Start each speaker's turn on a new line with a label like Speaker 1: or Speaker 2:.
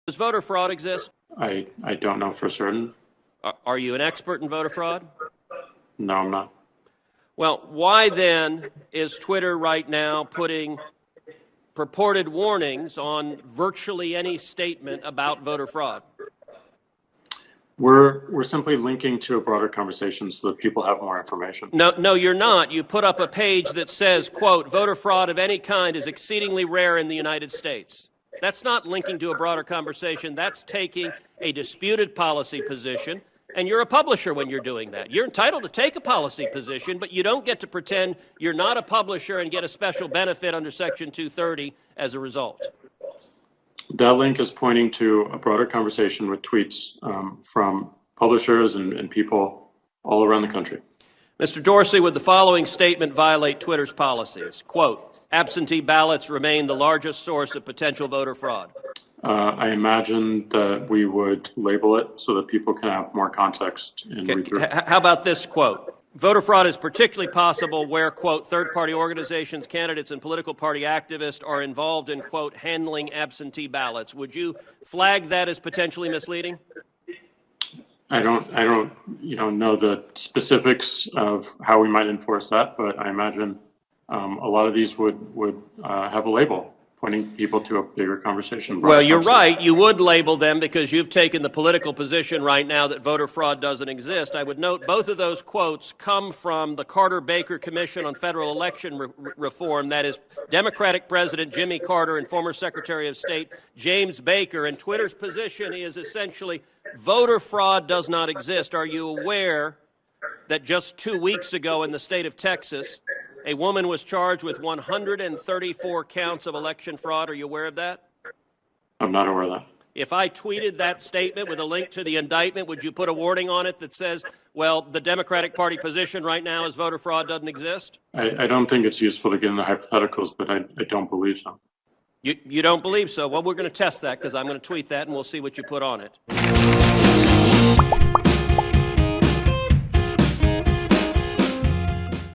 Speaker 1: Does voter fraud exist?
Speaker 2: I don't know for certain.
Speaker 1: Are you an expert in voter fraud?
Speaker 2: No, I'm not.
Speaker 1: Well, why then is Twitter right now putting purported warnings on virtually any statement about voter fraud?
Speaker 2: We're simply linking to a broader conversation so that people have more information.
Speaker 1: No, you're not. You put up a page that says, quote, voter fraud of any kind is exceedingly rare in the United States. That's not linking to a broader conversation. That's taking a disputed policy position, and you're a publisher when you're doing that. You're entitled to take a policy position, but you don't get to pretend you're not a publisher and get a special benefit under Section 230 as a result.
Speaker 2: That link is pointing to a broader conversation with tweets from publishers and people all around the country.
Speaker 1: Mr. Dorsey, would the following statement violate Twitter's policies? Quote, absentee ballots remain the largest source of potential voter fraud.
Speaker 2: I imagine that we would label it so that people can have more context and read through.
Speaker 1: How about this quote? Voter fraud is particularly possible where, quote, third-party organizations, candidates, and political party activists are involved in, quote, handling absentee ballots. Would you flag that as potentially misleading?
Speaker 2: I don't know the specifics of how we might enforce that, but I imagine a lot of these would have a label pointing people to a bigger conversation.
Speaker 1: Well, you're right. You would label them because you've taken the political position right now that voter fraud doesn't exist. I would note both of those quotes come from the Carter-Baker Commission on Federal Election Reform. That is Democratic President Jimmy Carter and former Secretary of State James Baker. And Twitter's position is essentially voter fraud does not exist. Are you aware that just 2 weeks ago in the state of Texas, a woman was charged with 134 counts of election fraud? Are you aware of that?
Speaker 2: I'm not aware of that.
Speaker 1: If I tweeted that statement with a link to the indictment, would you put a warning on it that says, well, the Democratic Party position right now is voter fraud doesn't exist?
Speaker 2: I don't think it's useful to get into hypotheticals, but I don't believe so.
Speaker 1: You don't believe so? Well, we're going to test that because I'm going to tweet that and we'll see what you put on it.